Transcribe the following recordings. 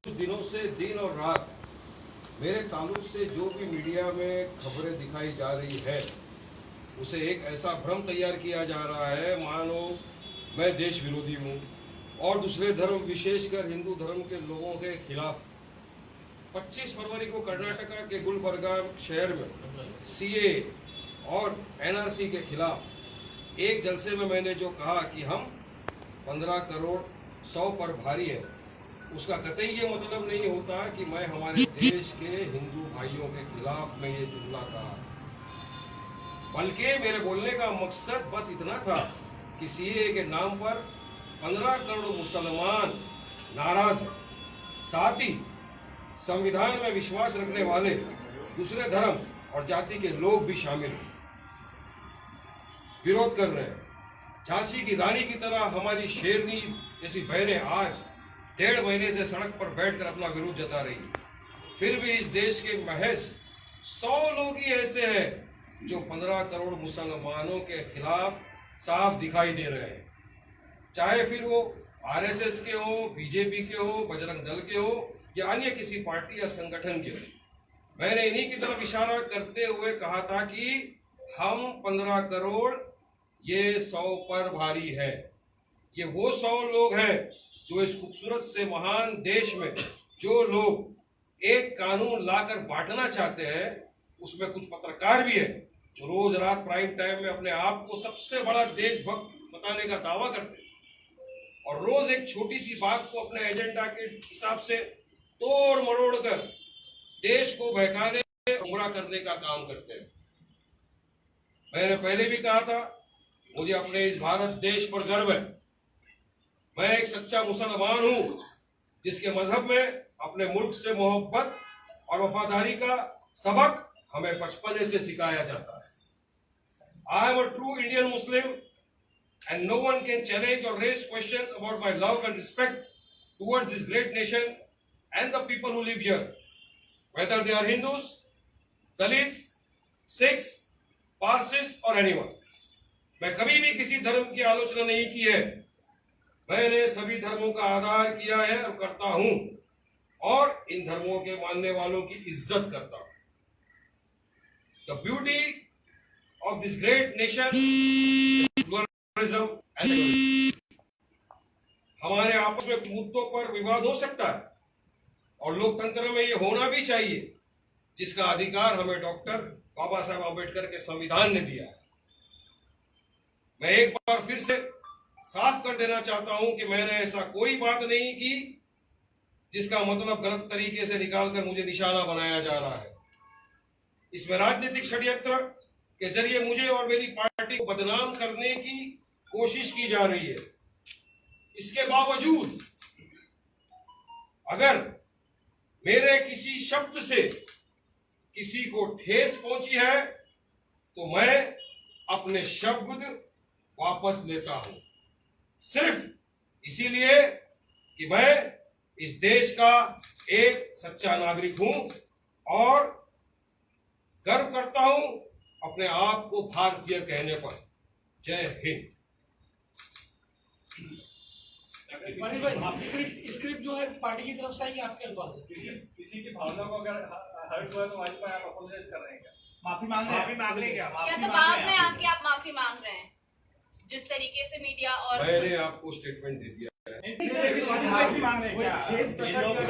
कुछ दिनों से दिन और रात मेरे ताल्लुक से जो भी मीडिया में खबरें दिखाई जा रही है उसे एक ऐसा भ्रम तैयार किया जा रहा है मानो मैं देश विरोधी हूँ और दूसरे धर्म विशेषकर हिंदू धर्म के लोगों के खिलाफ 25 फरवरी को कर्नाटका के गुलबर्गा शहर में सीए और एनआरसी के खिलाफ एक जलसे में मैंने जो कहा कि हम 15 करोड़ 100 पर भारी है, उसका कतई ये मतलब नहीं होता कि मैं हमारे देश के हिंदू भाइयों के खिलाफ मैं ये जुमला कहा, बल्कि मेरे बोलने का मकसद बस इतना था कि सीए के नाम पर 15 करोड़ मुसलमान नाराज हैं, साथ ही संविधान में विश्वास रखने वाले दूसरे धर्म और जाति के लोग भी शामिल हैं, विरोध कर रहे हैं। झांसी की रानी की तरह हमारी शेरनी जैसी बहनें आज 1.5 महीने से सड़क पर बैठकर अपना विरोध जता रही है, फिर भी इस देश के महज 100 लोग ही ऐसे हैं जो 15 करोड़ मुसलमानों के खिलाफ साफ दिखाई दे रहे हैं, चाहे फिर वो आरएसएस के हो, बीजेपी के हो, बजरंग दल के हो या अन्य किसी पार्टी या संगठन के हो। मैंने इन्हीं की तरफ इशारा करते हुए कहा था कि हम 15 करोड़ ये 100 पर भारी है। ये वो 100 लोग हैं जो इस खूबसूरत से महान देश में जो लोग एक कानून लाकर बांटना चाहते हैं, उसमें कुछ पत्रकार भी है जो रोज रात प्राइम टाइम में अपने आप को सबसे बड़ा देशभक्त बताने का दावा करते हैं और रोज एक छोटी सी बात को अपने एजेंडा के हिसाब से तोड़ मरोड़ कर देश को बहकाने गुमराह करने का काम करते हैं। मैंने पहले भी कहा था, मुझे अपने इस भारत देश पर गर्व है। मैं एक सच्चा मुसलमान हूं जिसके मजहब में अपने मुल्क से मोहब्बत और वफादारी का सबक हमें बचपने से सिखाया जाता है। I am a true Indian Muslim and no one can challenge or raise questions about my love and respect towards this great nation and the people who live here, whether they are Hindus, Dalits, Sikhs, Parsis or anyone. मैं कभी भी किसी धर्म की आलोचना नहीं की है। मैंने सभी धर्मों का आदर किया है और करता हूं और इन धर्मों के मानने वालों की इज्जत करता हूं। The beauty of this great nation is pluralism and secularism. हमारे आपस में मुद्दों पर विवाद हो सकता है और लोकतंत्र में ये होना भी चाहिए, जिसका अधिकार हमें डॉक्टर बाबा साहब आम्बेडकर के संविधान ने दिया है। मैं एक बार फिर से साफ कर देना चाहता हूं कि मैंने ऐसा कोई बात नहीं की जिसका मतलब गलत तरीके से निकालकर मुझे निशाना बनाया जा रहा है। इसमें राजनीतिक षड्यंत्र के जरिए मुझे और मेरी पार्टी को बदनाम करने की कोशिश की जा रही है। इसके बावजूद अगर मेरे किसी शब्द से किसी को ठेस पहुंची है तो मैं अपने शब्द वापस लेता हूं, सिर्फ इसीलिए कि मैं इस देश का एक सच्चा नागरिक हूं और गर्व करता हूं अपने आप को भारतीय कहने पर। जय हिंद। स्क्रिप्ट जो है पार्टी की तरफ से आई, आपके अल्फाज है। किसी की भावना को अगर हर्ट हुआ तो वाजपेयी आप अपोलोजाइज कर रहे हैं क्या? माफी मांग रहे हैं क्या? या दबाव में आके आप माफी मांग रहे हैं जिस तरीके से मीडिया और मैंने आपको स्टेटमेंट दे दिया है। माफी मांग रहे हैं क्या?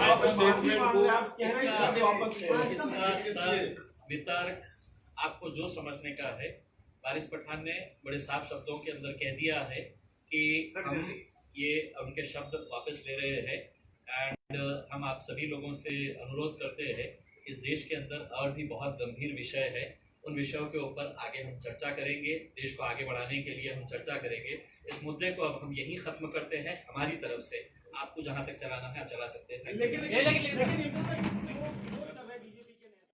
आप स्टेटमेंट को वितर्क आपको जो समझने का है, वारिस पठान ने बड़े साफ शब्दों के अंदर कह दिया है कि हम ये उनके शब्द वापस ले रहे हैं एंड हम आप सभी लोगों से अनुरोध करते हैं, इस देश के अंदर और भी बहुत गंभीर विषय है, उन विषयों के ऊपर आगे हम चर्चा करेंगे, देश को आगे बढ़ाने के लिए हम चर्चा करेंगे। इस मुद्दे को अब हम यहीं खत्म करते हैं हमारी तरफ से। आपको जहां तक चलाना है आप चला सकते हैं।